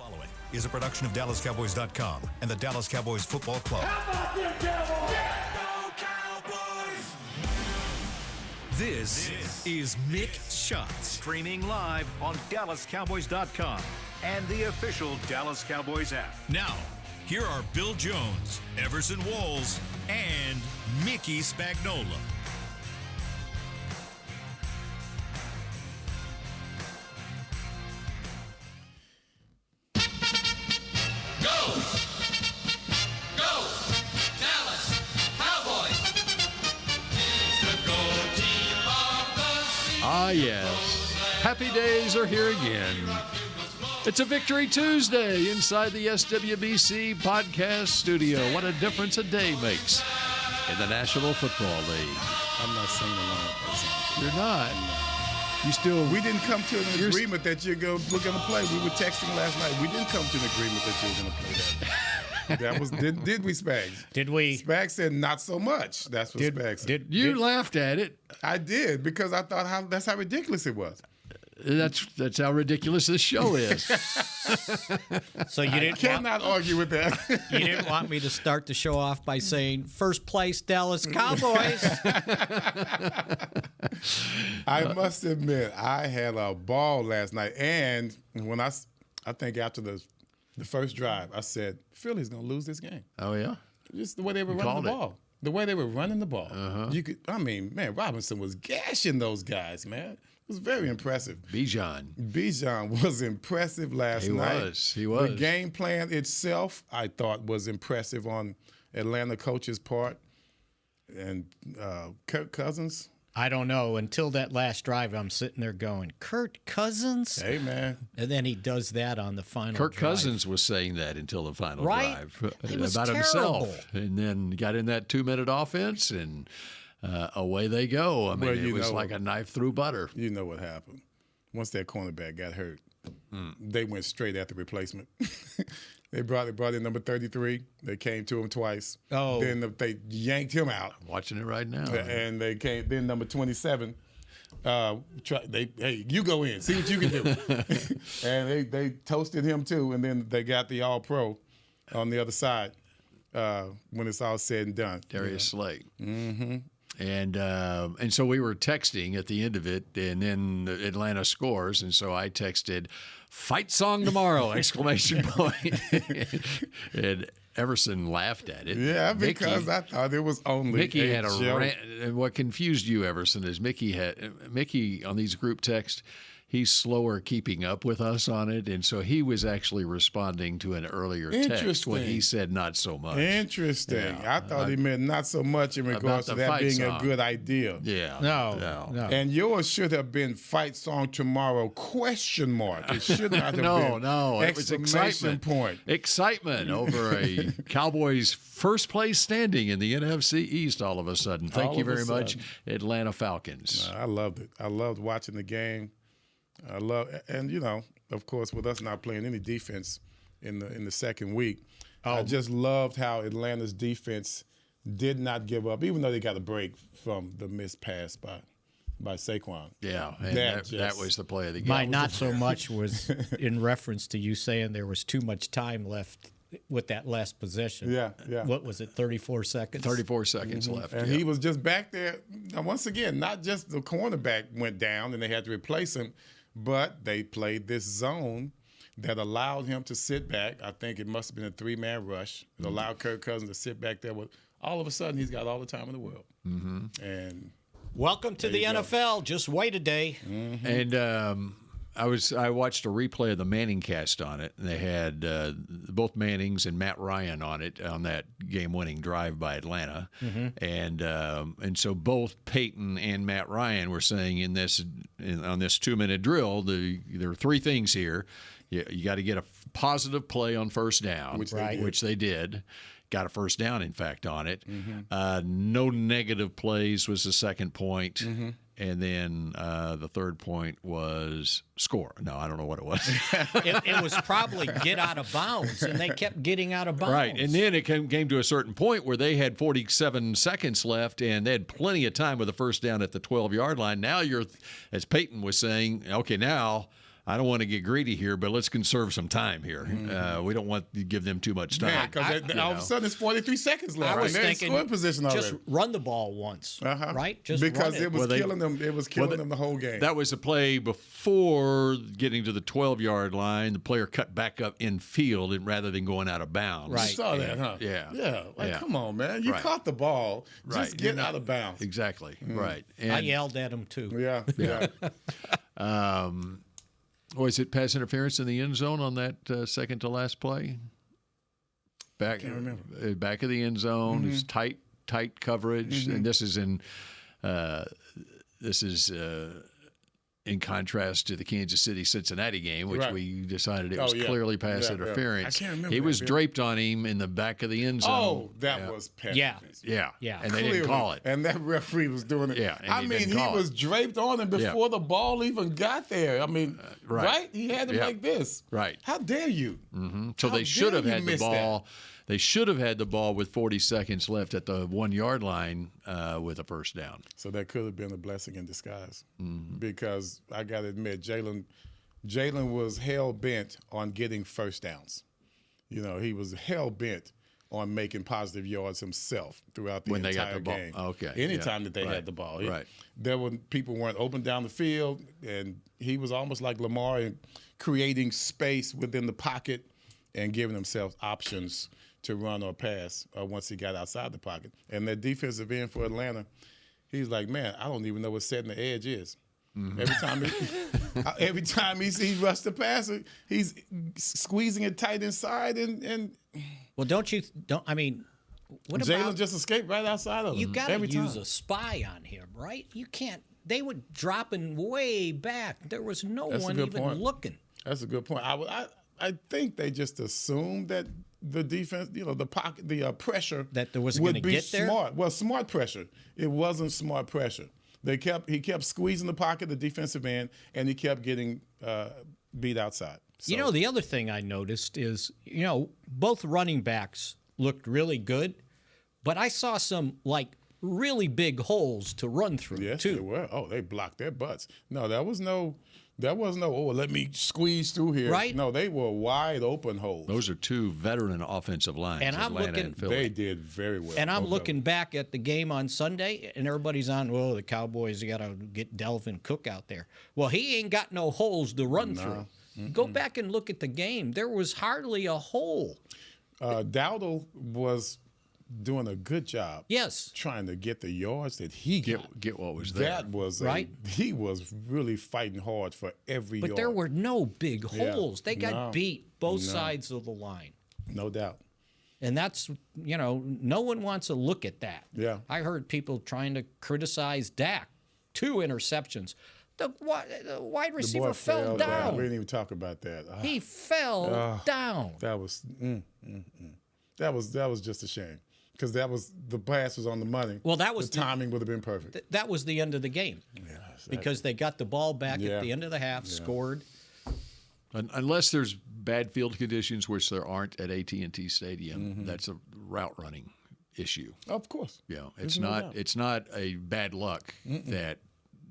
Following is a production of DallasCowboys.com and the Dallas Cowboys Football Club. How about them Cowboys? Go Cowboys! This is Mick Shots, streaming live on DallasCowboys.com and the official Dallas Cowboys app. Now, here are Bill Jones, Everson Walls, and Mickey Spagnola. Ah, yes. Happy days are here again. It's a Victory Tuesday inside the SWBC podcast studio. What a difference a day makes in the National Football League. I'm not singing along. You're not. You still. We didn't come to an agreement that we're going to play. We were texting last night. We didn't come to an agreement that you were going to play that. That was did we, Spags? Did we? Spags said not so much. That's what Spags said. You laughed at it. I did because I thought that's how ridiculous it was. That's how ridiculous this show is. So you didn't cannot argue with that. You didn't want me to start the show off by saying first place Dallas Cowboys. I must admit I had a ball last night, and when I think after the first drive, I said Philly's gonna lose this game. Oh yeah, just the way they were running the ball. The way they were running the ball. Man, Robinson was gashing those guys, man. It was very impressive. Bijan was impressive last night. He was. The game plan itself, I thought, was impressive on Atlanta coach's part. And Kirk Cousins. I don't know. Until that last drive, I'm sitting there going, Kirk Cousins? Hey, man. And then he does that on the final Kirk drive. Cousins was saying that until the final drive He was about terrible. himself. And then got in that 2-minute offense, and away they go. I mean, it was like a knife through butter. You know what happened. Once that cornerback got hurt, they went straight at the replacement. They brought in number 33. They came to him twice. Oh. Then they yanked him out. I'm watching it right now. And they came. Then number 27. Hey, you go in. See what you can do. And they toasted him too. And then they got the All-Pro on the other side when it's all said and done. Darius Slay. Mm-hmm. And so we were texting at the end of it, and then Atlanta scores, and so I texted, "Fight song tomorrow!" ! And Everson laughed at it. Yeah, because I thought it was only Mickey a had a joke. rant. And what confused you, Everson, is Mickey on these group texts. He's slower keeping up with us on it, and so he was actually responding to an earlier text when he said not so much. Interesting. Yeah. I thought he meant not so much in regards to that being a good idea. Yeah. No. And yours should have been fight song tomorrow ? It should not have been. No. It was excitement. Excitement over a Cowboys first place standing in the NFC East all of a sudden. Thank you very much, Atlanta Falcons. I loved it. I loved watching the game. Of course, with us not playing any defense in the second week, I just loved how Atlanta's defense did not give up, even though they got a break from the missed pass by Saquon. Yeah, and that was the play of the game. My not so much was in reference to you saying there was too much time left with that last possession. Yeah. What was it, 34 seconds? 34 seconds left. And he was just back there. Now, once again, not just the cornerback went down and they had to replace him, but they played this zone that allowed him to sit back. I think it must have been a 3-man rush. It allowed Kirk Cousins to sit back there. All of a sudden, he's got all the time in the world. Mm-hmm. And welcome to the NFL. Just wait a day. Mm-hmm. And I watched a replay of the Manning cast on it, and they had both Mannings and Matt Ryan on it on that game-winning drive by Atlanta, and so both Peyton and Matt Ryan were saying on this 2-minute drill, there are 3 things here. You got to get a positive play on first down, which they did. Got a first down, in fact, on it. Mm-hmm. No negative plays was the second point. Mm-hmm. And then the third point was score. No, I don't know what it was. It was probably get out of bounds, and they kept getting out of bounds. Right, and then it came to a certain point where they had 47 seconds left, and they had plenty of time with a first down at the 12-yard line. Now you're, as Peyton was saying, okay, now I don't want to get greedy here, but let's conserve some time here. We don't want to give them too much time. Yeah, because all of a sudden it's 43 seconds left. I was and they're in thinking scoring position already. just run the ball once, right? Just because run it was killing them. It was killing them the whole game. That was a play before getting to the 12-yard line. The player cut back up in field rather than going out of bounds. Right. You saw that, huh? Yeah. Yeah. Like, Yeah. come on, man. You Right. caught the ball. Just Right. get out of bounds. Exactly. Right. And, I yelled at him too. Yeah. Yeah. Was it pass interference in the end zone on that second to last play? Back of the end zone. It's tight coverage, and this is in contrast to the Kansas City-Cincinnati game, which we decided it was clearly pass interference. I can't remember He that, was draped on him in the back of the end zone. Oh, that was pass interference. Yeah. And they didn't call it. And that referee was doing it. Yeah, and I he mean, didn't he call was it. draped on him before the ball even got there. I mean, right? He had him like this. Right. How dare you? So How they should have dare you had the miss ball. They should have had the ball with 40 seconds left at the 1-yard line with a first down. So that could have been a blessing in disguise, because I got to admit, Jalen was hell bent on getting first downs. You know, he was hell bent on making positive yards himself throughout the When they entire got the ball. game. Okay, Anytime yeah. that they Right. had the ball, Right. There were people weren't open down the field, and he was almost like Lamar in creating space within the pocket and giving himself options to run or pass once he got outside the pocket. And the defensive end for Atlanta, he's like, man, I don't even know what setting the edge is. Every time he rushed the passer, he's squeezing it tight inside, and Well, I mean, what Jalen about just escaped right outside of him. you got to every use time. a spy on him, right? You can't. They were dropping way back. There was no That's a one good even point. looking. That's a good point. I think they just assumed that the defense, the pocket, the pressure That there wasn't would gonna be get there? smart. Well, smart pressure. It wasn't smart pressure. He kept squeezing the pocket, the defensive end, and he kept getting beat outside. So, The other thing I noticed is, both running backs looked really good, but I saw some really big holes to run through yes, too. they were. Oh, they blocked their butts. No, there was no. Let me squeeze through here. Right. No, they were wide open holes. Those are two veteran offensive lines, And I'm Atlanta looking- and Philly. They did very well. And I'm both of looking them. back at the game on Sunday, and everybody's on, the Cowboys got to get Delvin Cook out there. Well, he ain't got no holes to run through. Go back and look at the game. There was hardly a hole. Dowdle was doing a good job. Yes. Trying to get the yards that he got. Get what was there. That was Right. He was really fighting hard for every But yard. there were no big Yeah. holes. They got No. beat both sides of the line. No doubt. And that's, no one wants to look at that. Yeah. I heard people trying to criticize Dak. 2 interceptions. The wide The receiver boy fell down. We didn't even talk about that. He fell down. That was that was just a shame, because the pass was on the money. Well, that was the timing would have been perfect. That was the end of the game. Because they got the ball back Yeah. at the end of the half, scored. Unless there's bad field conditions, which there aren't at AT&T Stadium, that's a route running issue. Of course. It's no not. doubt. It's not a bad luck that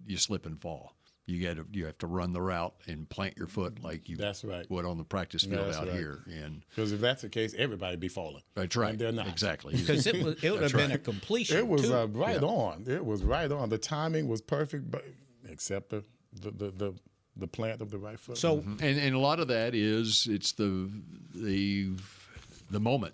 you slip and fall. You have to run the route and plant your foot like you That's right. would on the practice field That's out right. here. And Because if that's the case, everybody'd be falling. that's right. And they're not. Exactly. Because it would have been a completion. It was too. right on. It was right on. The timing was perfect, but except the plant of the right foot. So and a lot of that is it's the moment.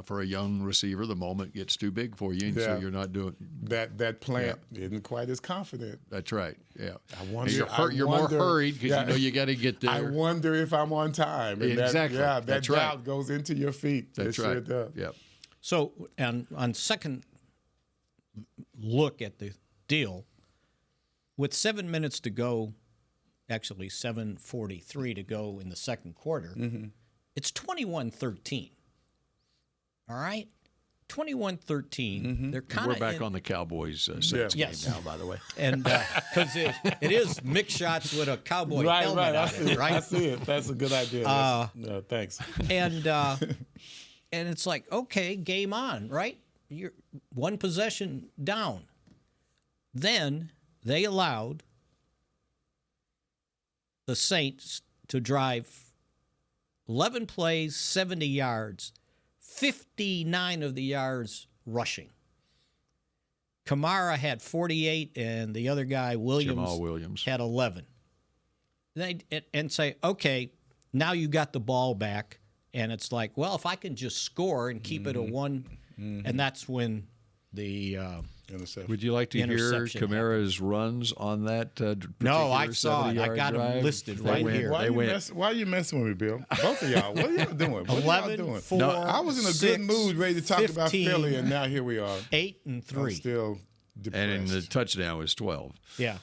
For a young receiver, the moment gets too big for you, and so Yeah. you're not doing. that plant isn't quite as confident. That's right. Yeah. I wonder. You're more hurried because you got to get there. I wonder if I'm on time. And Exactly. That That's doubt right. goes into your feet. That's it right. Sure does. Yep. So, and on second look at the deal, with 7 minutes to go, actually 7:43 to go in the second quarter, it's 21-13. All right? 21-13. They're kind We're of back on the Cowboys Saints game Yes. now, by the way. And because it is Mick shots with a cowboy Right, helmet right. I on see it, it. right? I see it. That's a good idea. Thanks. And it's like, okay, game on, right? You're one possession down. Then they allowed the Saints to drive 11 plays, 70 yards, 59 of the yards rushing. Kamara had 48, and the other guy, Jamal Williams, had 11. And say, okay, now you got the ball back, and it's like, well, if I can just score and keep it a one, and that's when the interception. Would you like to hear Kamara's runs on that? No, I saw it. I got them listed right here. Why are you messing with me, Bill? Both of y'all. What are y'all doing? What 11, are y'all doing? 4, I was in a 6, good mood, ready to talk 15, about Philly, and now here we are. 8 and 3. I'm still depressed. And the touchdown was 12. Yeah.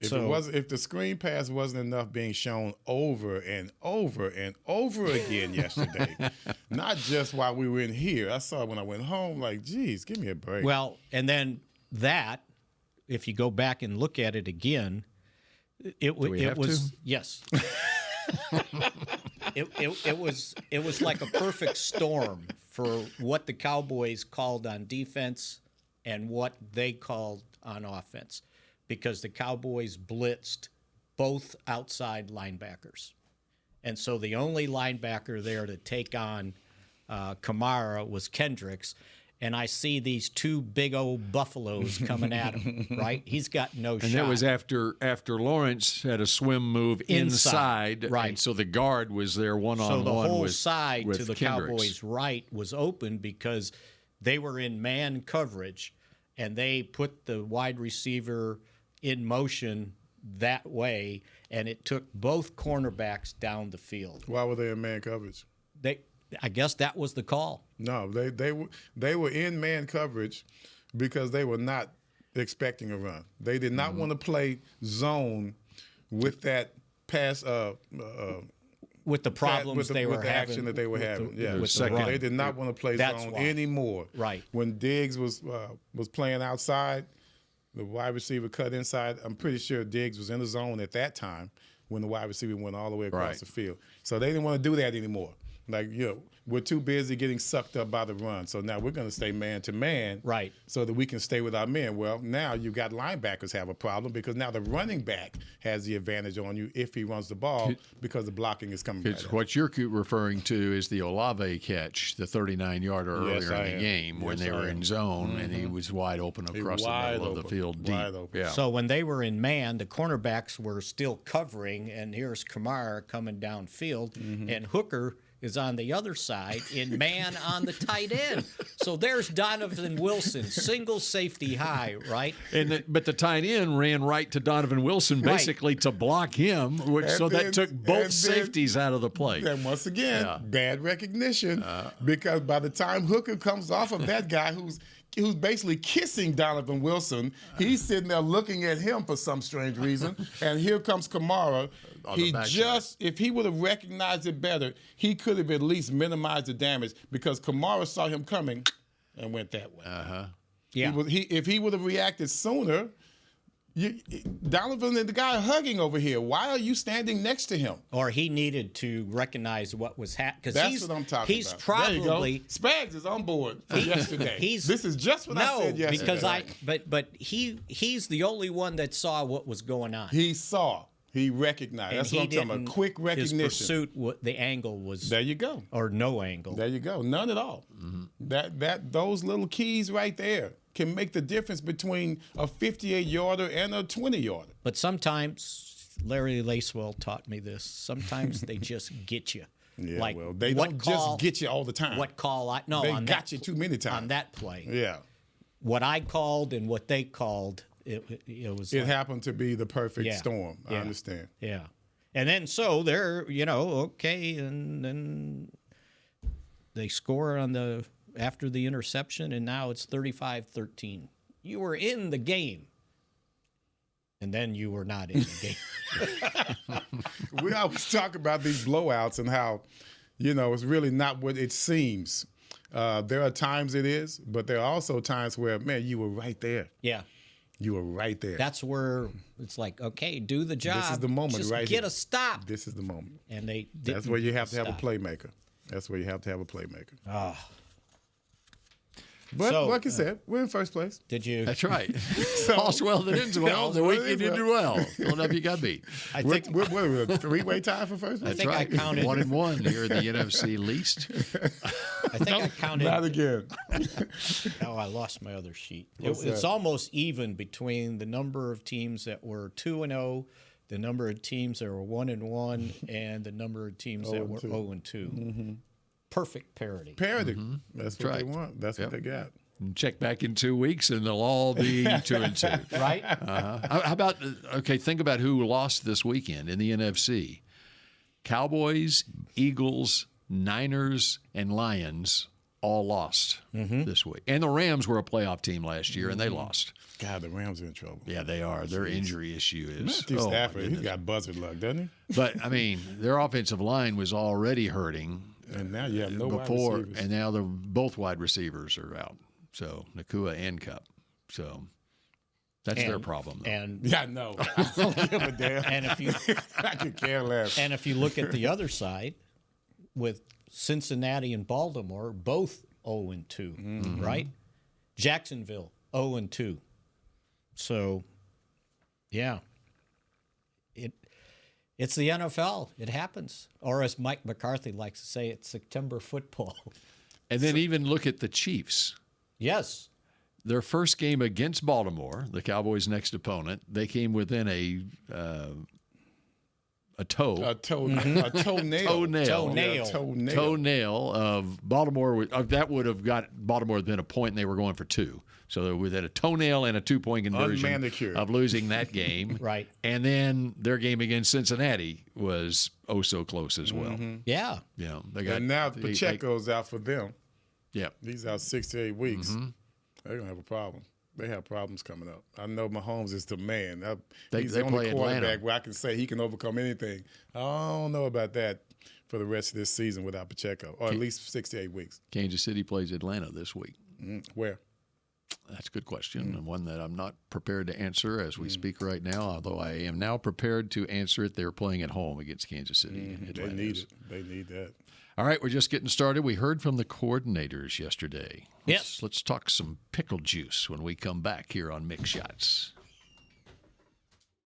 If the screen pass wasn't enough being shown over and over and over again yesterday, not just while we were in here, I saw it when I went home. Like, geez, give me a break. Well, and then that, if you go back and look at it again, it was yes. It was like a perfect storm for what the Cowboys called on defense and what they called on offense, because the Cowboys blitzed both outside linebackers. And so the only linebacker there to take on Kamara was Kendricks. And I see these two big old buffaloes coming at him, right? He's got no shot. And that was after Lawrence had a swim move inside. Right. And so the guard was there one-on-one with So the whole side with to the Kendricks. Cowboys' right was open because they were in man coverage, and they put the wide receiver in motion that way, and it took both cornerbacks down the field. Why were they in man coverage? I guess that was the call. No, they were in man coverage because they were not expecting a run. They did not want to play zone with that pass. With the problems with the having. action that they were having. They did not want to play zone anymore. Right. When Diggs was playing outside, the wide receiver cut inside. I'm pretty sure Diggs was in the zone at that time when the wide receiver went all the way across the field. So they didn't want to do that anymore. Like, we're too busy getting sucked up by the run. So now we're going to stay man to man, right, so that we can stay with our men. Well, now you've got linebackers have a problem because now the running back has the advantage on you if he runs the ball because the blocking is coming. What you're referring to is the Olave catch, the 39-yarder earlier in the game when they were in zone and he was wide open across the middle of the field deep. Yeah. So when they were in man, the cornerbacks were still covering, and here's Kamara coming downfield, and Hooker is on the other side in man on the tight end. So there's Donovan Wilson, single safety high, right? But the tight end ran right to Donovan Wilson basically to block him, that took both safeties out of the play. And once again, bad recognition because by the time Hooker comes off of that guy who's basically kissing Donovan Wilson, he's sitting there looking at him for some strange reason, and here comes Kamara. If he would have recognized it better, he could have at least minimized the damage because Kamara saw him coming and went that way. Yeah. If he would have reacted sooner, Donovan and the guy hugging over here, why are you standing next to him? Or he needed to recognize what was happening. That's what I'm talking he's about. Probably there you go. Spags is on board for yesterday. This is just what I said yesterday. Because he's the only one that saw what was going on. He saw. He recognized. And that's what I'm talking about. Quick recognition. His pursuit, the angle was. There you go. Or no angle. There you go. None at all. Those little keys right there can make the difference between a 58-yarder and a 20-yarder. But sometimes, Larry Lacewell taught me this. Sometimes they just get you. Yeah, they don't just get you all the time. What call they got you too many times on that play. Yeah. What I called and what they called. It happened to be the perfect storm. I understand. Yeah. And then so they're, okay, and then they score after the interception, and now it's 35-13. You were in the game. And then you were not in the game. We always talk about these blowouts and how, it's really not what it seems. There are times it is, but there are also times where, man, you were right there. Yeah. You were right there. That's where it's like, okay, do the job. This is the moment, just right? Get a stop. This is the moment. And they didn't. That's where you have to have a playmaker. That's where you have to have a playmaker. But So, like you said, we're in first place. Did you? That's right. All's well that ends well. The week you did well. Philadelphia got beat. I think We're a three-way tie for first place? That's right. I counted 1-1 here in the NFC least. I think I counted. Not again. Oh, I lost my other sheet. What's It's that? almost even between the number of teams that were 2-0, the number of teams that were 1-1, and the number of teams that were 0-2. Perfect parity. Parity. That's what right. they want. That's what they got. Check back in 2 weeks, and they'll all be 2-2. Right? How about, think about who lost this weekend in the NFC. Cowboys, Eagles, Niners, and Lions all lost this week. And the Rams were a playoff team last year, and they lost. God, the Rams are in trouble. Yeah, they are. Their injury issue is. Matthew oh, my Stafford, he's goodness. got buzzard luck, doesn't he? But, I mean, their offensive line was already hurting And now you have no wide before, receivers. and now both wide receivers are out. So, Nakua and Cup. So, that's their problem, though. And Yeah, I know. I don't give a damn. and if you I could care less. and if you look at the other side, with Cincinnati and Baltimore both 0-2, right? Jacksonville 0-2. So, yeah, it's the NFL. It happens, or as Mike McCarthy likes to say, it's September football. And then even look at the Chiefs. Yes. Their first game against Baltimore, the Cowboys' next opponent, they came within a toenail of Baltimore. That would have got Baltimore within a point, and they were going for 2. So they're within a toenail and a 2-point conversion Unmanicured. of losing that game. Right. And then their game against Cincinnati was so close as well. Yeah. You know, they got And now Pacheco's out for them. Yeah. He's out 6 to 8 weeks. They're going to have a problem. They have problems coming up. I know Mahomes is the man. He's They the only play quarterback Atlanta. where I can say he can overcome anything. I don't know about that for the rest of this season without Pacheco, or at least 6 to 8 weeks. Kansas City plays Atlanta this week. Where? That's a good question, and one that I'm not prepared to answer as we speak right now, although I am now prepared to answer it. They're playing at home against Kansas City. They need it. They need that. All right, we're just getting started. We heard from the coordinators yesterday. Yes. Let's talk some pickle juice when we come back here on Mick Shots.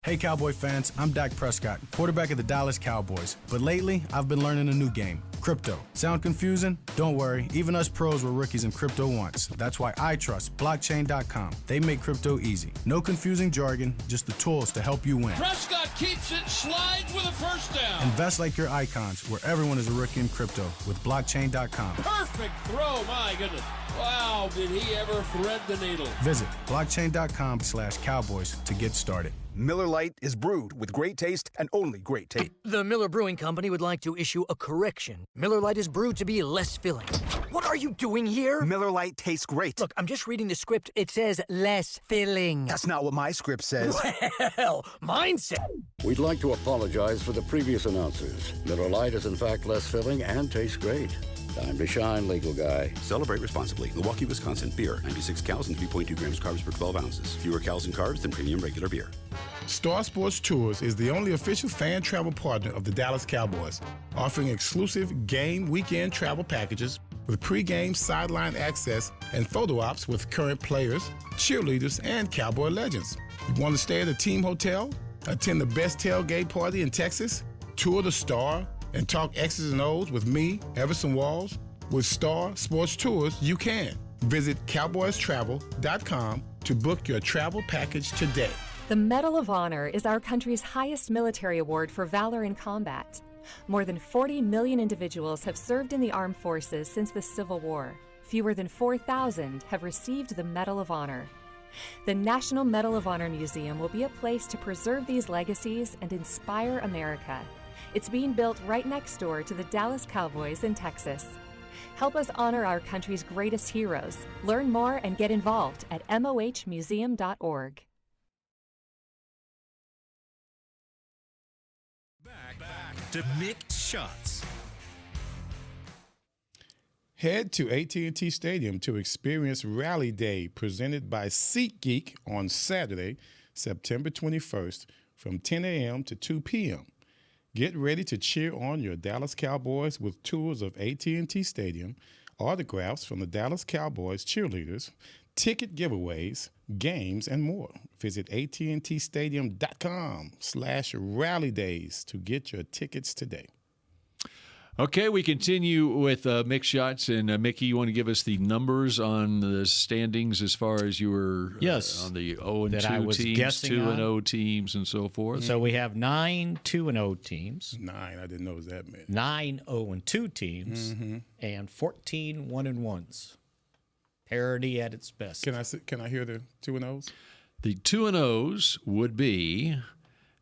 Hey Cowboy fans, I'm Dak Prescott, quarterback of the Dallas Cowboys. But lately, I've been learning a new game, crypto. Sound confusing? Don't worry, even us pros were rookies in crypto once. That's why I trust blockchain.com. They make crypto easy. No confusing jargon, just the tools to help you win. Prescott keeps it, slides with a first down. Invest like your icons, where everyone is a rookie in crypto with blockchain.com. Perfect throw, my goodness. Wow, did he ever thread the needle. Visit blockchain.com/cowboys to get started. Miller Lite is brewed with great taste and only great taste. The Miller Brewing Company would like to issue a correction. Miller Lite is brewed to be less filling. What are you doing here? Miller Lite tastes great. Look, I'm just reading the script. It says less filling. That's not what my script says. Well, mine says. We'd like to apologize for the previous announcers. Miller Lite is in fact less filling and tastes great. Time to shine, legal guy. Celebrate responsibly. Milwaukee, Wisconsin. Beer. 96 calories and 3.2 grams carbs per 12 ounces. Fewer calories and carbs than premium regular beer. Star Sports Tours is the only official fan travel partner of the Dallas Cowboys, offering exclusive game weekend travel packages with pregame sideline access and photo ops with current players, cheerleaders, and Cowboy legends. You want to stay at a team hotel, attend the best tailgate party in Texas, tour the Star, and talk X's and O's with me, Everson Walls? With Star Sports Tours, you can. Visit cowboystravel.com to book your travel package today. The Medal of Honor is our country's highest military award for valor in combat. More than 40 million individuals have served in the armed forces since the Civil War. Fewer than 4,000 have received the Medal of Honor. The National Medal of Honor Museum will be a place to preserve these legacies and inspire America. It's being built right next door to the Dallas Cowboys in Texas. Help us honor our country's greatest heroes. Learn more and get involved at mohmuseum.org. Back to Mick Shots. Head to AT&T Stadium to experience Rally Day presented by SeatGeek on Saturday, September 21st from 10 a.m. to 2 p.m. Get ready to cheer on your Dallas Cowboys with tours of AT&T Stadium, autographs from the Dallas Cowboys cheerleaders, ticket giveaways, games, and more. Visit AT&TStadium.com/rally days to get your tickets today. Okay, we continue with Mick Shots. And Mickey, you want to give us the numbers on the standings as far as you were on the 0-2 teams, 2-0 teams, and so forth? So we have 9 2-0 teams. 9, I didn't know it was that many. 9 0-2 teams, and 14 1-1s. Parity at its best. Can I hear the 2-0s? The 2-0s would be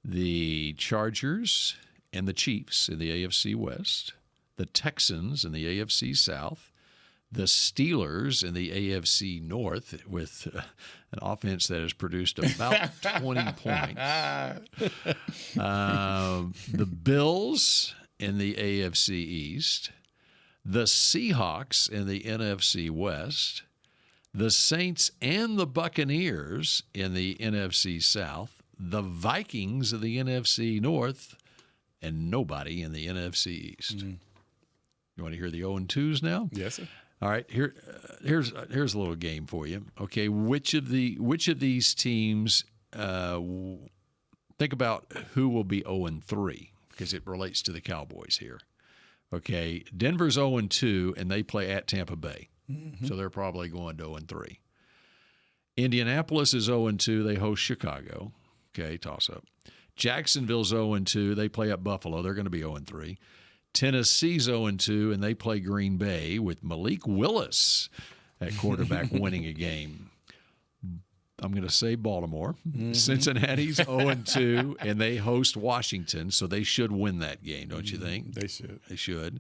the Chargers and the Chiefs in the AFC West, the Texans in the AFC South, the Steelers in the AFC North with an offense that has produced about 20 points, the Bills in the AFC East, the Seahawks in the NFC West, the Saints and the Buccaneers in the NFC South, the Vikings in the NFC North, and nobody in the NFC East. You want to hear the 0-2s now? Yes, sir. All right. Here's a little game for you. Okay, which of these teams? Think about who will be 0-3 because it relates to the Cowboys here. Okay, Denver's 0-2 and they play at Tampa Bay, so they're probably going to 0-3. Indianapolis is 0-2. They host Chicago. Okay, toss up. Jacksonville's 0-2. They play at Buffalo. They're going to be 0-3. Tennessee's 0-2, and they play Green Bay with Malik Willis at quarterback winning a game. I'm going to say Baltimore. Cincinnati's 0-2, and they host Washington, so they should win that game, don't you think? They should. They should.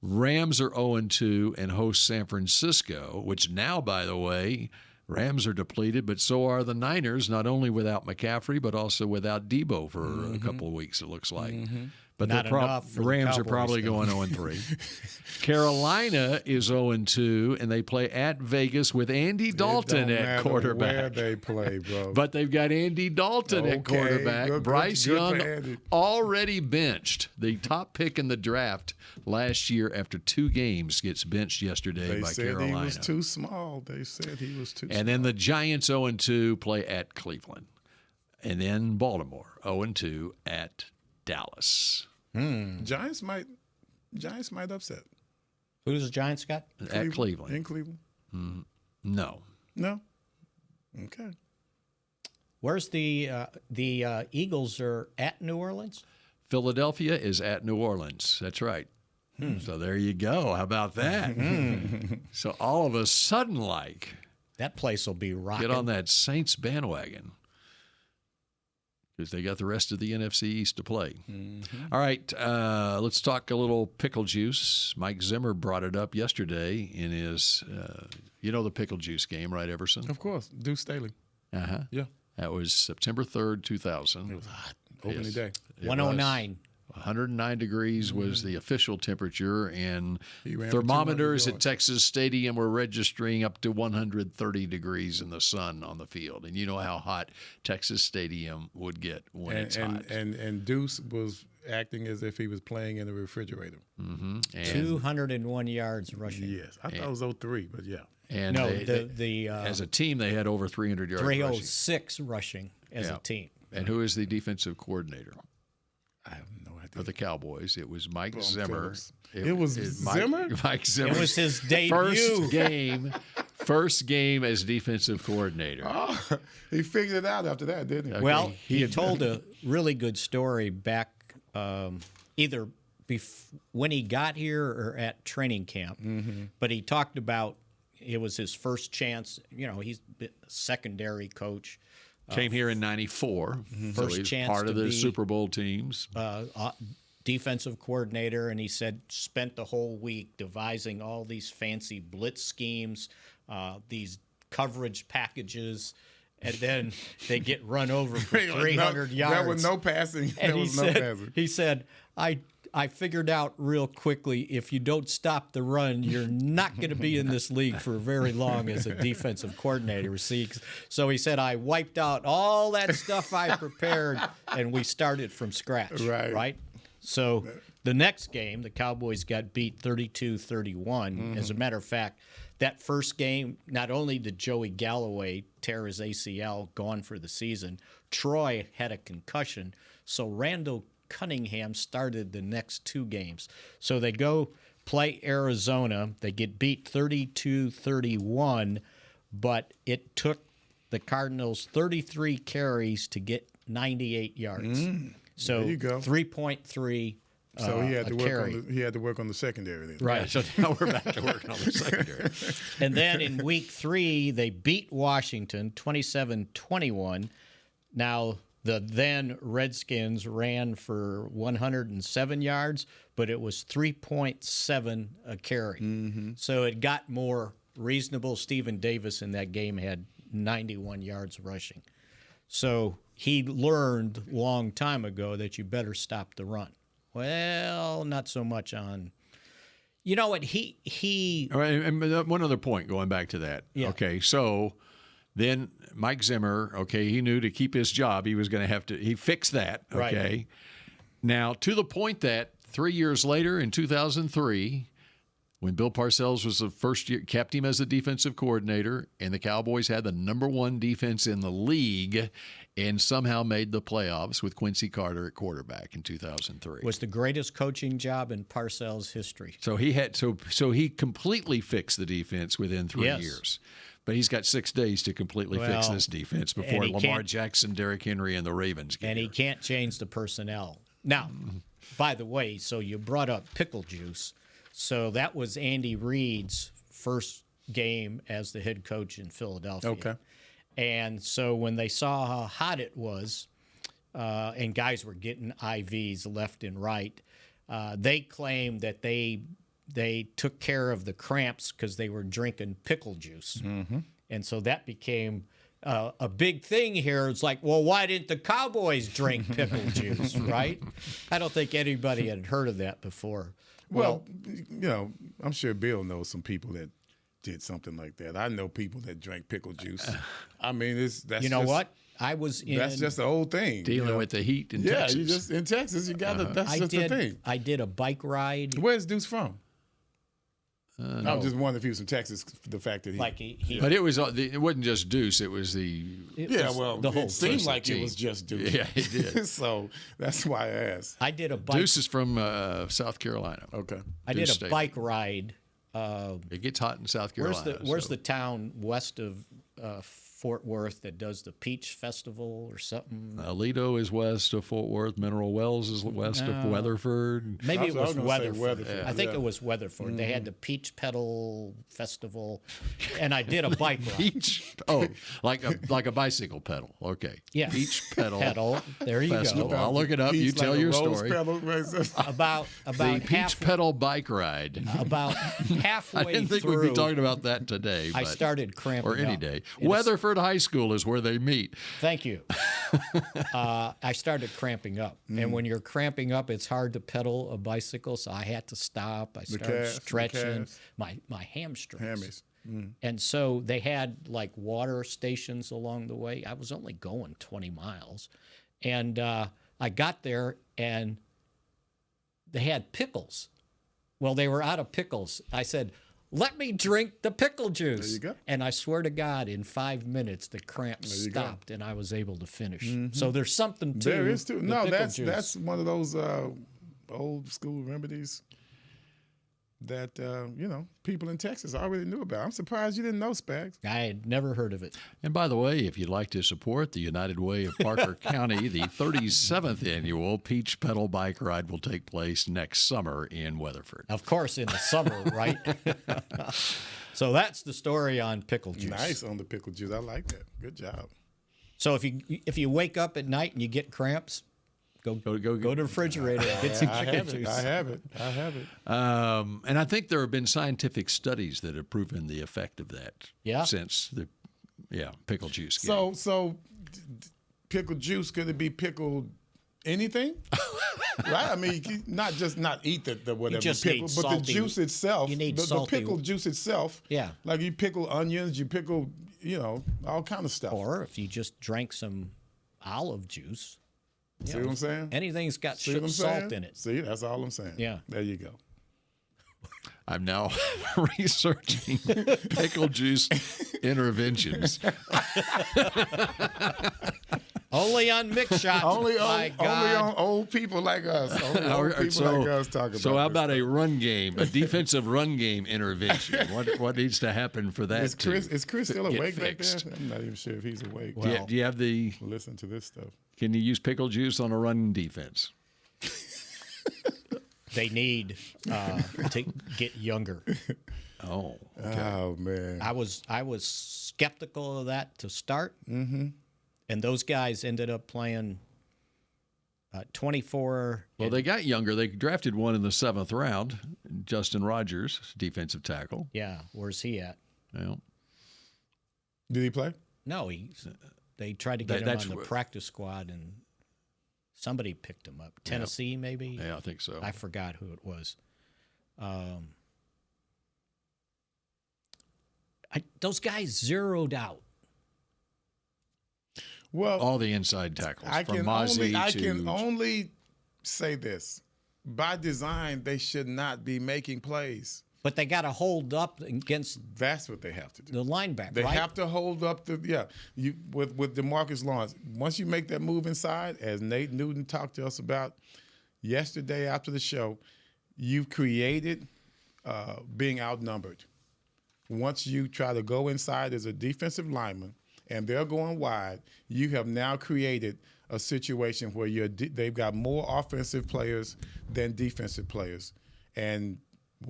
Rams are 0-2 and host San Francisco, which now, by the way, Rams are depleted, but so are the Niners, not only without McCaffrey, but also without Debo for a couple of weeks, it looks like. But the Rams are probably going 0-3. Carolina is 0-2, and they play at Vegas with Andy Dalton at quarterback. Where they play, bro. But they've got Andy Dalton at quarterback. Bryce Young already benched. The top pick in the draft last year after 2 games gets benched yesterday by Carolina. They said he was too small. They said he was too small. And then the Giants 0-2 play at Cleveland. And then Baltimore 0-2 at Dallas. Giants might upset. Who does the Giants got? At Cleveland. In Cleveland? No. No? Okay. Where's the Eagles are at New Orleans? Philadelphia is at New Orleans. That's right. So there you go. How about that? So all of a sudden, like, that place will be rocking. Get on that Saints bandwagon. Because they got the rest of the NFC East to play. All right, let's talk a little pickle juice. Mike Zimmer brought it up yesterday in his, the pickle juice game, right, Everson? Of course, Deuce Staley. Yeah. That was September 3rd, 2000. It was hot. Opening day. 109. 109 degrees was the official temperature, and thermometers at Texas Stadium were registering up to 130 degrees in the sun on the field. And you know how hot Texas Stadium would get when it's hot. And Deuce was acting as if he was playing in a refrigerator. 201 yards rushing. Yes. I thought it was 03, but yeah. And as a team, they had over 300 yards 306 rushing as a team. And who is the defensive coordinator? I have no idea. For the Cowboys, it was Mike Zimmer. It was Zimmer? Mike Zimmer. It was his debut. First game as defensive coordinator. Oh, he figured it out after that, didn't he? Okay. Well, he told a really good story back either when he got here or at training camp. But he talked about it was his first chance. He's a secondary coach. Came here in '94. First so he's chance part of to the be Super Bowl teams. Defensive coordinator, and he said spent the whole week devising all these fancy blitz schemes, these coverage packages, and then they get run over for 300 yards. There was no passing. He said, I figured out real quickly if you don't stop the run, you're not going to be in this league for very long as a defensive coordinator. So he said, I wiped out all that stuff I prepared, and we started from scratch. Right. So the next game, the Cowboys got beat 32-31. As a matter of fact, that first game, not only did Joey Galloway tear his ACL, gone for the season, Troy had a concussion, so Randall Cunningham started the next 2 games. So they go play Arizona. They get beat 32-31, but it took the Cardinals 33 carries to get 98 yards. So there you go. 3.3 So he had to work carry. he had to work on the secondary then. Right. So now we're back to working on the secondary. And then in week 3, they beat Washington 27-21. Now, the then Redskins ran for 107 yards, but it was 3.7 a carry. So it got more reasonable. Stephen Davis in that game had 91 yards rushing. So he learned a long time ago that you better stop the run. Well, not so much on. You know what? He All right, and one other point going back to that. Yeah. Okay, so then Mike Zimmer, okay, he knew to keep his job, he was going to have to, he fixed that, okay? Right. Now, to the point that 3 years later in 2003, when Bill Parcells was the first year, kept him as the defensive coordinator, and the Cowboys had the #1 defense in the league and somehow made the playoffs with Quincy Carter at quarterback in 2003. was the greatest coaching job in Parcells' history. So he had so he completely fixed the defense within 3 Yes. years. But he's got 6 days to completely fix Well, this defense and before he Lamar can't- Jackson, Derrick Henry, and the Ravens get And he here. can't change the personnel. Now, by the way, so you brought up pickle juice. So that was Andy Reid's first game as the head coach in Philadelphia. Okay. And so when they saw how hot it was, and guys were getting IVs left and right, they claimed that they took care of the cramps because they were drinking pickle juice. And so that became a big thing here. It's like, well, why didn't the Cowboys drink pickle juice, right? I don't think anybody had heard of that before. Well, you know, I'm sure Bill knows some people that did something like that. I know people that drank pickle juice. I mean, that's You know just, what? I was in. That's just the old thing. Dealing with the heat in Texas. Yeah, you just in Texas, you got to. That's just the thing. I did a bike ride. Where's Deuce from? No. I'm just wondering if he was from Texas. The fact that he, Like he But it wasn't just Deuce. It was the yeah, well, the whole it seemed team. like it was just Deuce. Yeah, it did. So that's why I asked. I did a bike. Deuce is from South Carolina. Okay. I did Deuce a State. bike ride. It gets hot in South Carolina. Where's the town west of Fort Worth that does the Peach Festival or something? Alito is west of Fort Worth. Mineral Wells is west of Weatherford. Maybe it I was was gonna say Weatherford. Weatherford, I think yeah. it was Weatherford. They had the Peach Pedal Festival, and I did a bike ride. Peach, like a bicycle pedal. Okay. Yes. Peach pedal. Pedal. There you Festival. go. I'll look it up. He's You tell like a your rose story. pedal, right? About The Peach half, pedal bike ride. about halfway I didn't think through. we'd be talking about that today. I but- started cramping or any up. day. It is- Weatherford High School is where they meet. Thank you. I started cramping up. And when you're cramping up, it's hard to pedal a bicycle, so I had to stop. I started calves, the stretching calves. my hamstrings. Hammies. And so they had like water stations along the way. I was only going 20 miles. And I got there and they had pickles. Well, they were out of pickles. I said, let me drink the pickle juice. There you go. And I swear to God, in 5 minutes, the cramps There you go. stopped and I was able to finish. So there's something to There is too. the No, pickle that's juice. that's one of those old school remedies that people in Texas already knew about. I'm surprised you didn't know, Spags. I had never heard of it. And by the way, if you'd like to support the United Way of Parker County, the 37th annual Peach Pedal Bike Ride will take place next summer in Weatherford. Of course, in the summer, right? So that's the story on pickle juice. Nice on the pickle juice. I like that. Good job. So if you wake up at night and you get cramps, go to the refrigerator and get some I pickle have it. juice. I have it. I have it. And I think there have been scientific studies that have proven the effect of that. Yeah. Since the pickle juice game. So pickle juice, could it be pickled anything? Right? I mean, not eat the whatever just pickle, need but salty- the juice itself. you need the salty- pickle juice itself. Yeah. Like you pickle onions, you pickle, all kind of stuff. Or if you just drank some olive juice, See what I'm saying? Anything's got See what I'm salt saying? in it. See, that's all I'm saying. Yeah. There you go. I'm now researching pickle juice interventions. Only on Mick shots. Only on old people like us. Only old people like us talk about So how this about stuff. a run game, a defensive run game intervention? What needs to happen for that? Is Chris still get awake back fixed? there? I'm not even sure if he's awake. Do you have the? Listen to this stuff. Can you use pickle juice on a run defense? They need to get younger. Oh, okay. Oh man. I was skeptical of that to start, and those guys ended up playing 24. Well, they got younger. They drafted one in the 7th round, Justin Rogers, defensive tackle. Yeah, where's he at? Well, Did he play? No, they tried to get him on the practice squad, and somebody picked him up. Tennessee, maybe? Yeah, I think so. I forgot who it was. Those guys zeroed out. Well, all the inside tackles. I from can Mozzie only say this. By design, they should not be making plays. But they got to hold up against. That's what they have to do. The linebacker. They right? have to hold up with DeMarcus Lawrence. Once you make that move inside, as Nate Newton talked to us about yesterday after the show, you've created being outnumbered. Once you try to go inside as a defensive lineman and they're going wide, you have now created a situation where they've got more offensive players than defensive players, and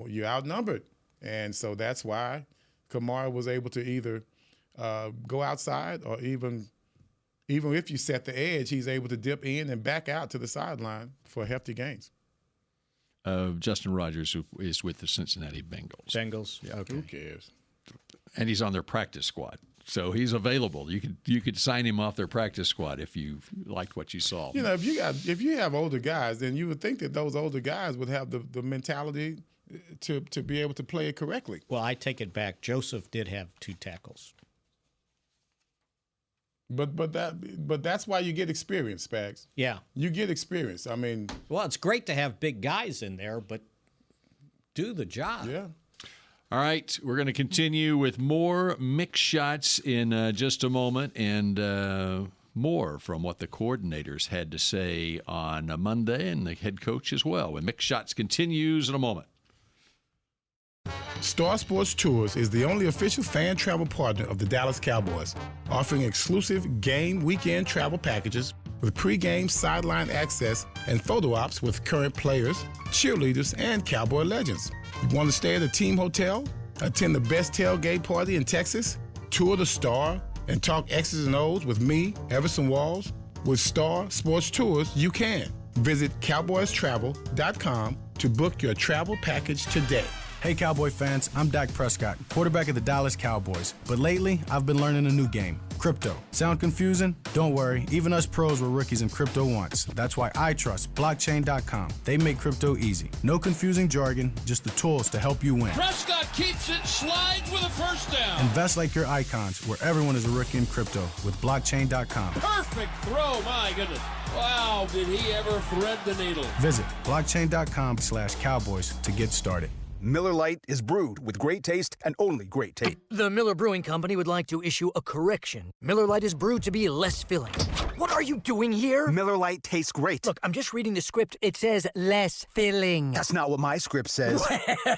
you're outnumbered. And so that's why Kamara was able to either go outside, or even if you set the edge, he's able to dip in and back out to the sideline for hefty gains. Justin Rogers is with the Cincinnati Bengals. Yeah. Okay. Who cares? And he's on their practice squad, so he's available. You could sign him off their practice squad if you liked what you saw. You know, if you have older guys, then you would think that those older guys would have the mentality to be able to play it correctly. Well, I take it back. Joseph did have 2 tackles. But that's why you get experience, Spags. Yeah. You get experience. I mean, well, it's great to have big guys in there, but do the job. Yeah. All right, we're going to continue with more Mick shots in just a moment, and more from what the coordinators had to say on Monday, and the head coach as well. When Mick shots continues in a moment. Star Sports Tours is the only official fan travel partner of the Dallas Cowboys, offering exclusive game weekend travel packages with pregame sideline access and photo ops with current players, cheerleaders, and Cowboy legends. You want to stay at a team hotel, attend the best tailgate party in Texas, tour the Star, and talk X's and O's with me, Everson Walls? With Star Sports Tours, you can. Visit cowboystravel.com to book your travel package today. Hey Cowboy fans, I'm Dak Prescott, quarterback of the Dallas Cowboys. But lately, I've been learning a new game, crypto. Sound confusing? Don't worry, even us pros were rookies in crypto once. That's why I trust blockchain.com. They make crypto easy. No confusing jargon, just the tools to help you win. Prescott keeps it, slides with a first down. Invest like your icons, where everyone is a rookie in crypto with blockchain.com. Perfect throw, my goodness. Wow, did he ever thread the needle. Visit blockchain.com/Cowboys to get started. Miller Lite is brewed with great taste and only great taste. The Miller Brewing Company would like to issue a correction. Miller Lite is brewed to be less filling. What are you doing here? Miller Lite tastes great. Look, I'm just reading the script. It says less filling. That's not what my script says.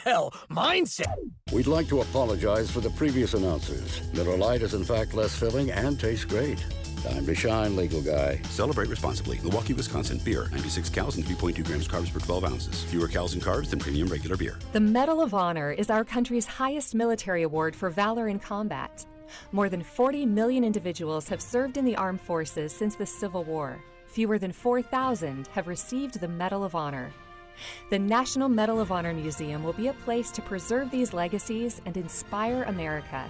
Well, mine says. We'd like to apologize for the previous announcers. Miller Lite is in fact less filling and tastes great. Time to shine, legal guy. Celebrate responsibly. Milwaukee, Wisconsin. Beer. 96 calories and 3.2 grams carbs per 12 ounces. Fewer calories and carbs than premium regular beer. The Medal of Honor is our country's highest military award for valor in combat. More than 40 million individuals have served in the armed forces since the Civil War. Fewer than 4,000 have received the Medal of Honor. The National Medal of Honor Museum will be a place to preserve these legacies and inspire America.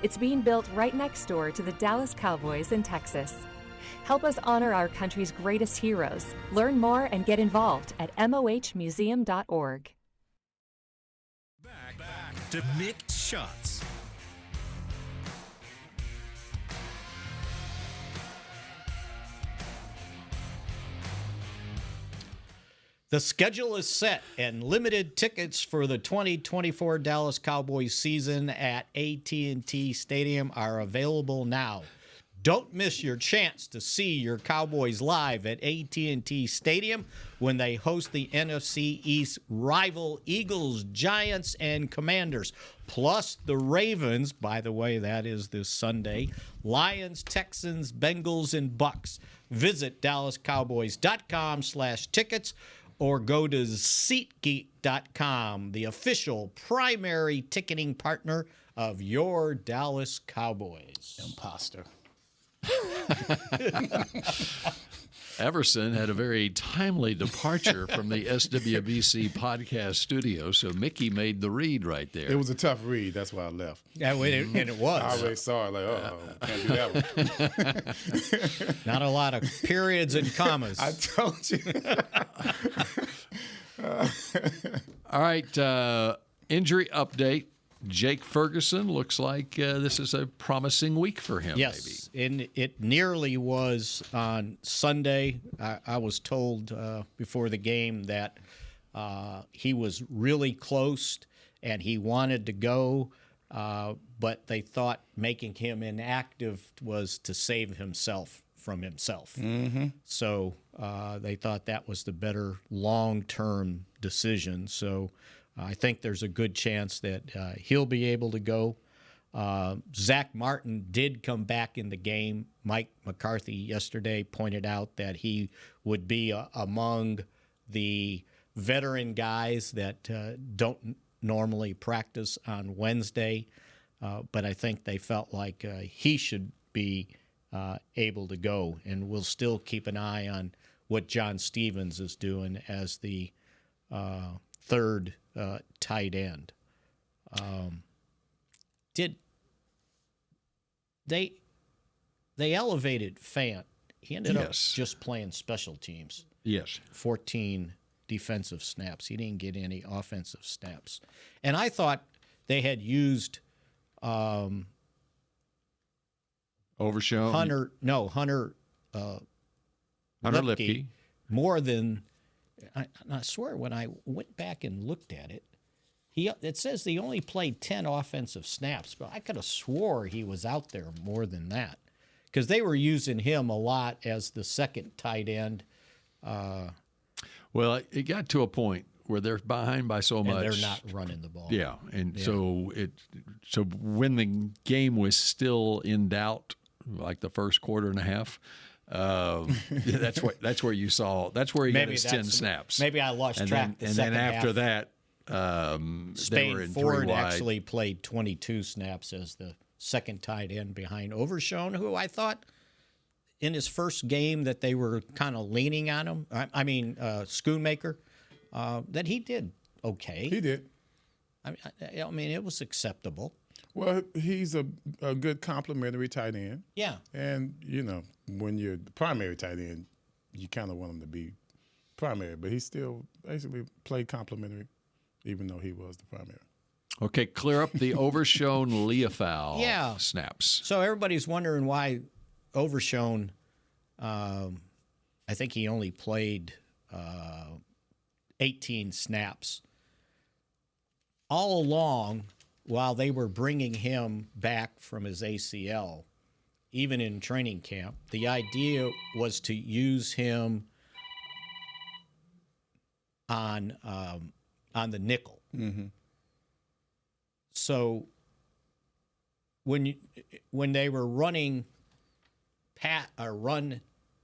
It's being built right next door to the Dallas Cowboys in Texas. Help us honor our country's greatest heroes. Learn more and get involved at mohmuseum.org. Back to Mick Shots. The schedule is set, and limited tickets for the 2024 Dallas Cowboys season at AT&T Stadium are available now. Don't miss your chance to see your Cowboys live at AT&T Stadium when they host the NFC East rival Eagles, Giants, and Commanders, plus the Ravens, by the way, that is this Sunday, Lions, Texans, Bengals, and Bucks. Visit DallasCowboys.com/tickets or go to SeatGeek.com, the official primary ticketing partner of your Dallas Cowboys. Imposter. Everson had a very timely departure from the SWBC podcast studio, so Mickey made the read right there. It was a tough read. That's why I left. Yeah, and it was. I already saw it. Like, can't do that one. Not a lot of periods and commas. I told you. All right, injury update. Jake Ferguson looks like this is a promising week for him. Yes, and it nearly was on Sunday. I was told before the game that he was really close and he wanted to go, but they thought making him inactive was to save himself from himself. Mm-hmm. So they thought that was the better long-term decision. So I think there's a good chance that he'll be able to go. Zach Martin did come back in the game. Mike McCarthy yesterday pointed out that he would be among the veteran guys that don't normally practice on Wednesday, but I think they felt like he should be able to go, and we'll still keep an eye on what John Stevens is doing as the third tight end. Did they elevated Fant? He ended up just playing special teams. Yes. 14 defensive snaps. He didn't get any offensive snaps. And I thought they had used Overshown. Hunter Lipke more than I swear when I went back and looked at it, it says he only played 10 offensive snaps, but I could have swore he was out there more than that because they were using him a lot as the second tight end. Well, it got to a point where they're behind by so much. And they're not running the ball. Yeah, and so when the game was still in doubt, like the first quarter and a half, that's where you saw. That's where he got his 10 snaps. Maybe I lost track. And then after that, Spain Ford actually played 22 snaps as the second tight end behind Overshown, who I thought in his first game that they were kind of leaning on him. I mean, Schoonmaker, that he did okay. He did. I mean, it was acceptable. Well, he's a good complementary tight end. Yeah. And, when you're the primary tight end, you kind of want him to be primary, but he still basically played complementary, even though he was the primary. Okay, clear up the Overshown Leofow snaps. So everybody's wondering why Overshown, I think he only played 18 snaps. All along, while they were bringing him back from his ACL, even in training camp, the idea was to use him on the nickel. Mm-hmm. So when they were running run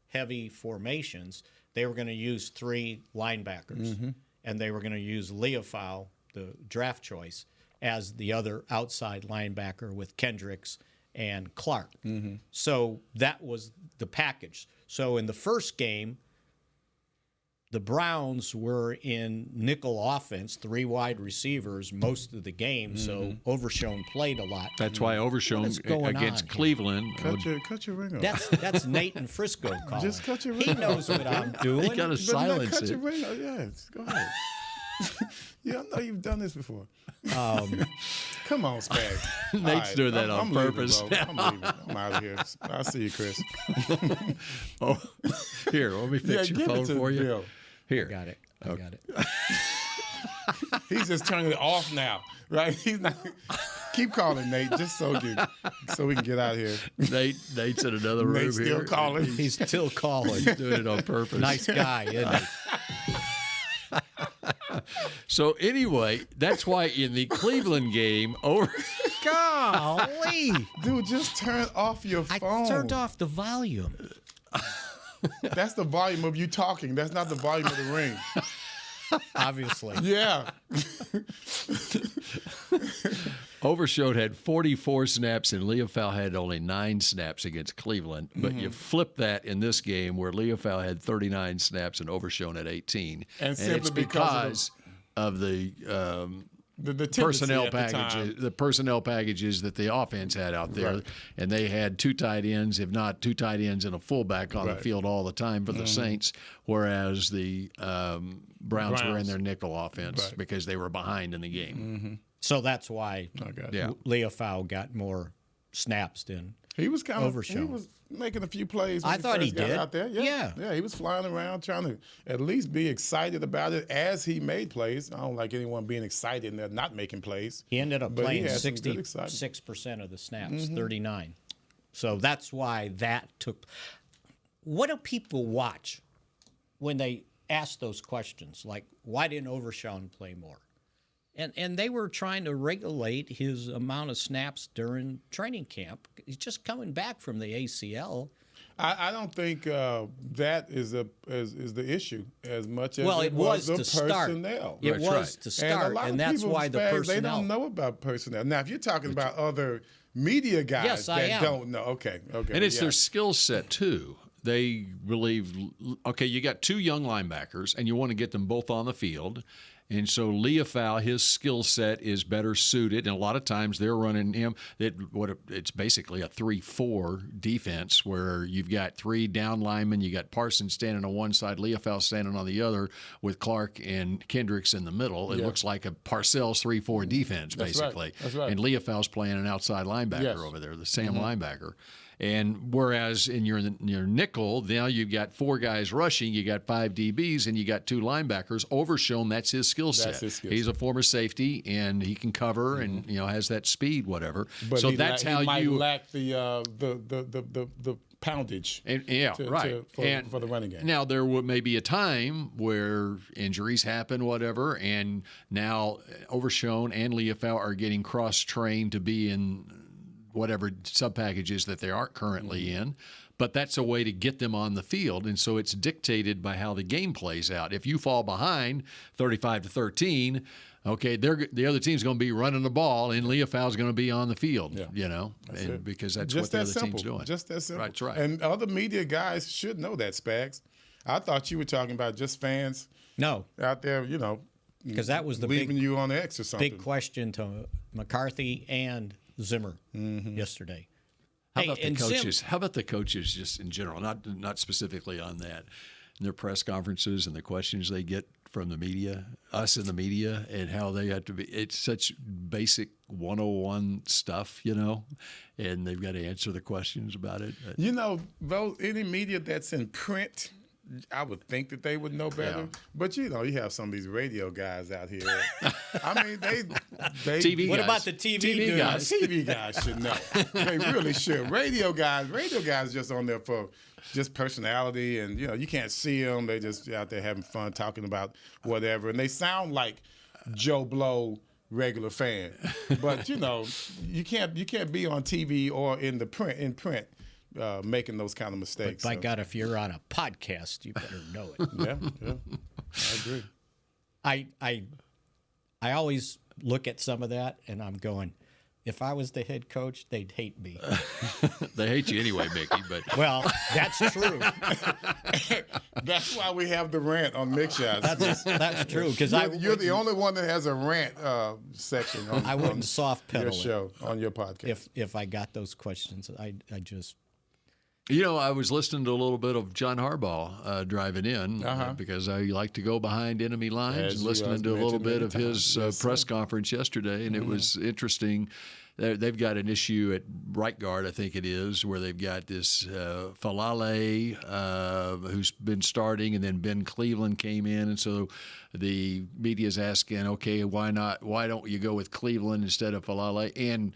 heavy formations, they were going to use 3 linebackers, and they were going to use Leofow, the draft choice, as the other outside linebacker with Kendricks and Clark. Mm-hmm. So that was the package. So in the first game, the Browns were in nickel offense, 3 wide receivers most of the game, so Overshown played a lot. That's why Overshown against Cleveland. Cut your ring off. That's Nate and Frisco calling. Just cut your ring He off. knows what I'm doing. He got to silence cut it. your ring off. Yes, go ahead. Yeah, I know you've done this before. Come on, Spag. Nate's doing that on purpose. I'm leaving. I'm out of here. I'll see you, Chris. Here, let me fix your phone for you. Bill. Here. Got it. I got it. He's just turning it off now, right? He's not. Keep calling, Nate, just so we can get out of here. Nate's in another room. Nate's still calling. He's still calling. He's doing it on purpose. Nice guy, isn't he? So anyway, that's why in the Cleveland game, Golly. Dude, just turn off your phone. I turned off the volume. That's the volume of you talking. That's not the volume of the ring. Obviously. Yeah. Overshown had 44 snaps and Leofau had only 9 snaps against Cleveland. But you flip that in this game where Leofau had 39 snaps and Overshown had 18. And it's because of the personnel packages, the personnel packages that the offense had out there, Right. and they had 2 tight ends, if not 2 tight ends and a fullback on the field all the time for the Saints, whereas the Browns were in their nickel offense because they were behind in the game. So that's why Yeah. Leofau got more snaps than He was kind of Overshown. He was making a few plays. When I thought he first got did. out there. Yeah, he was flying around trying to at least be excited about it as he made plays. I don't like anyone being excited and they're not making plays. He ended up But he playing had some good excitement. 66% of the snaps, 39. So that's why that took. What do people watch when they ask those questions? Like, why didn't Overshown play more? And they were trying to regulate his amount of snaps during training camp. He's just coming back from the ACL. I don't think that is the issue as much as Well, it was the to start. personnel. It was to start, and that's why the personnel. They don't know about personnel. Now, if you're talking about other media guys Yes, I that am. don't know, okay. And it's their skill set, too. They believe, okay, you got 2 young linebackers, and you want to get them both on the field. And so Leofau, his skill set is better suited, and a lot of times they're running him. It's basically a 3-4 defense where you've got 3 down linemen, you got Parsons standing on one side, Leofau standing on the other, with Clark and Kendricks in the middle. It looks like a Parcells 3-4 defense, basically. That's right. And Leofau's playing an outside linebacker over there, the Sam linebacker. And whereas in your nickel, now you've got 4 guys rushing, you got 5 DBs, and you got 2 linebackers. Overshown, that's his skill set. He's a former safety, and he can cover, and has that speed, whatever. But so that's how he might you lack the poundage. for the running game. Now there may be a time where injuries happen, whatever, and now Overshown and Leofau are getting cross-trained to be in whatever sub-packages that they aren't currently in. But that's a way to get them on the field, and so it's dictated by how the game plays out. If you fall behind 35-13, okay, the other team's going to be running the ball, and Leofau's going to be on the field, because that's what the other team's doing. Just that simple. That's right. And other media guys should know that, Spags. I thought you were talking about just fans No, out there, because that was the leaving you on X or something. big question to McCarthy and Zimmer yesterday. How about the coaches? How about the coaches just in general, not specifically on that, in their press conferences and the questions they get from the media, us in the media, and how they have to be. It's such basic 101 stuff, and they've got to answer the questions about it. Any media that's in print, I would think that they would know better. Yeah. But you have some of these radio guys out here. I mean, they TV What guys. about the TV guys? TV guys should know. They really should. Radio guys just on there for just personality, and you can't see them. They just out there having fun talking about whatever, and they sound like Joe Blow regular fan. But you can't be on TV or in print. Making those kind of mistakes. But by God, if you're on a podcast, you better know it. Yeah, I agree. I always look at some of that, and I'm going, if I was the head coach, they'd hate me. They hate you anyway, Mickey. But well, that's true. That's why we have the rant on Mick Shots. That's true. Because you're the only one that has a rant section. I wouldn't soft pedal your show on your podcast. If I got those questions, I just. You know, I was listening to a little bit of John Harbaugh driving in because I like to go behind enemy lines and listening to a little bit of his press conference yesterday, and it was interesting. They've got an issue at right guard, I think it is, where they've got this Falale who's been starting, and then Ben Cleveland came in, and so the media's asking, okay, why not? Why don't you go with Cleveland instead of Falale? And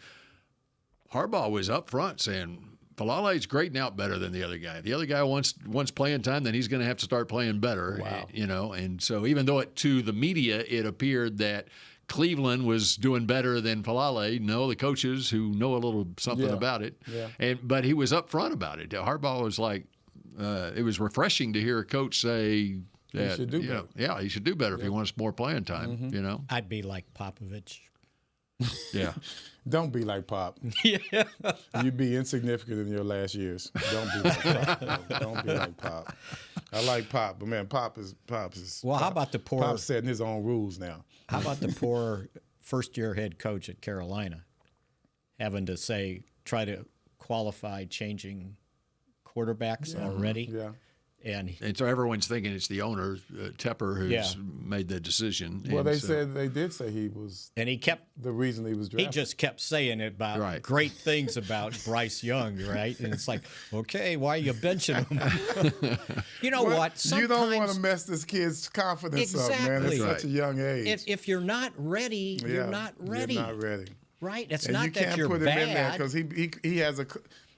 Harbaugh was up front saying, Falale's grading out better than the other guy. The other guy wants playing time, then he's going to have to start playing better. Wow. You know, and so even though to the media it appeared that Cleveland was doing better than Falale, no, the coaches who know a little something about it. Yeah. But he was up front about it. Harbaugh was like, it was refreshing to hear a coach say that he should do better. Yeah, he should do better if he wants more playing time. You know, I'd be like Popovich. Yeah. Don't be like Pop. Yeah. You'd be insignificant in your last years. Don't be like Pop. Don't be like Pop. I like Pop, but man, Pop is. Well, how about the poor? Pop's setting his own rules now. How about the poor first-year head coach at Carolina having to try to qualify changing quarterbacks already? Yeah. And so everyone's thinking it's the owner, Tepper, who's made the decision. Well, they did say he was. And he kept the reason he was drafted. He just kept saying about great things about Bryce Young, right? And it's like, okay, why are you benching him? You know what? Sometimes, you don't want to mess this kid's confidence up, man. At such a young age. If you're not ready, you're not ready. You're not ready. Right? It's and not that you're bad. You can't put him in there because he has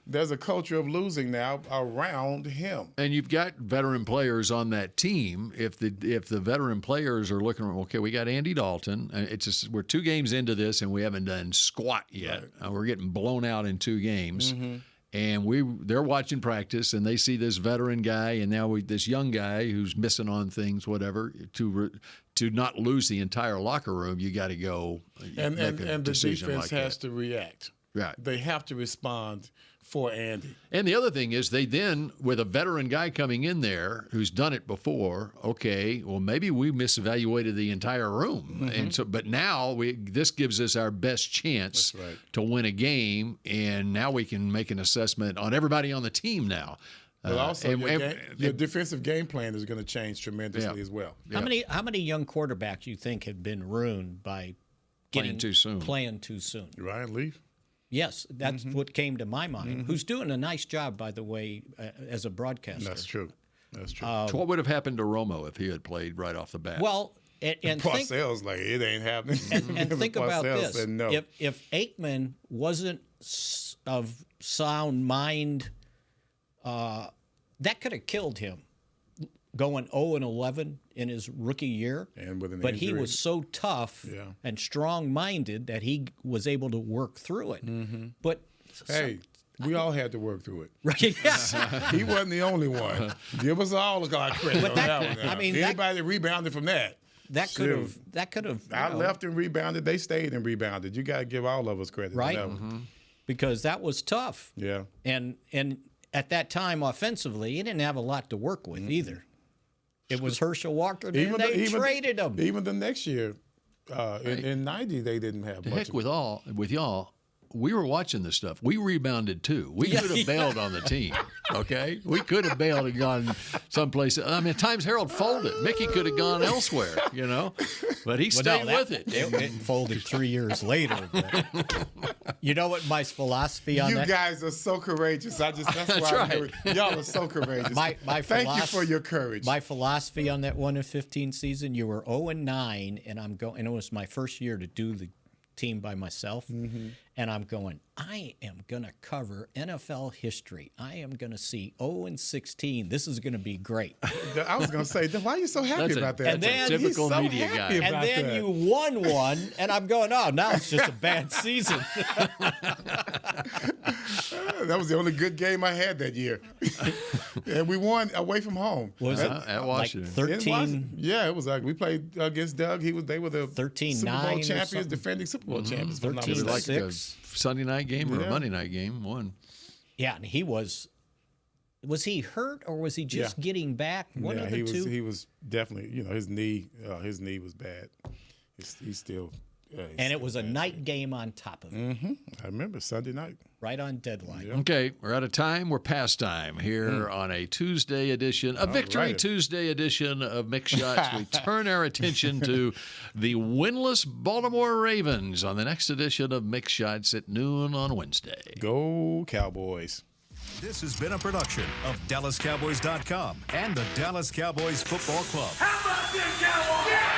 there's a culture of losing now around him. And you've got veteran players on that team. If the veteran players are looking, okay, we got Andy Dalton. It's just we're 2 games into this and we haven't done squat yet. Right. We're getting blown out in 2 games. And they're watching practice and they see this veteran guy and now this young guy who's missing on things, whatever, to not lose the entire locker room. You got to go and the defense like has to react. Right. They have to respond for Andy. And the other thing is they then, with a veteran guy coming in there who's done it before, okay, well, maybe we misevaluated the entire room. And so, but now this gives us our best chance to win a game, and now we can make an assessment on everybody on the team now. But also, your defensive game plan is going to change tremendously as well. How many young quarterbacks you think have been ruined by playing too soon? Ryan Leaf. Yes, that's what came to my mind. Who's doing a nice job, by the way, as a broadcaster. That's true. So what would have happened to Romo if he had played right off the bat? Well, and Parcells like it ain't happening. And think about this: said no. if Aikman wasn't of sound mind, that could have killed him. Going 0-11 in his rookie year, and with an but injury. He was so tough and strong-minded that he was able to work through it. But hey, we all had to work through it. Right? Yeah. He wasn't the only one. Give us all a lot of credit on that one. I mean, anybody that rebounded from that. That could have. I left and rebounded. They stayed and rebounded. You got to give all of us credit, right? On that one. Because that was tough. Yeah. And at that time, offensively, he didn't have a lot to work with either. It was Herschel Walker, and they traded him. Even the next year, in '90, they didn't have much. Heck, with y'all, we were watching this stuff. We rebounded too. We could have bailed on the team. Okay, we could have bailed and gone someplace. I mean, Times Herald folded. Mickey could have gone elsewhere, but he stayed with it. It folded 3 years later. But you know what my philosophy on that? You guys are so courageous. That's why y'all are so courageous. Thank you for your courage. My philosophy on that 1-15 season, you were 0-9, and it was my first year to do the team by myself, and I'm going, I am going to cover NFL history. I am going to see 0-16. This is going to be great. I was going to say, why are you so happy about that? And then typical media guy. And then you won one, and I'm going, oh, now it's just a bad season. That was the only good game I had that year. And we won away from home. Was it at Washington? Like 13? Yeah, it was like we played against Doug. They were the 13-9 Super Bowl champions, defending Super Bowl champions. 13-6. Sunday night game or a Monday night game, one. Yeah, and he was he hurt or was he just getting back? One of the two. He was definitely, his knee was bad. He's still And it was a night game on top of it. Mm-hmm. I remember Sunday night. Right on deadline. Yeah. Okay, we're out of time. We're past time here on a Tuesday edition, a Victory Tuesday edition of Mick Shots. We turn our attention to the winless Baltimore Ravens on the next edition of Mick Shots at noon on Wednesday. Go Cowboys. This has been a production of DallasCowboys.com and the Dallas Cowboys Football Club. How about this, Cowboys? Yeah!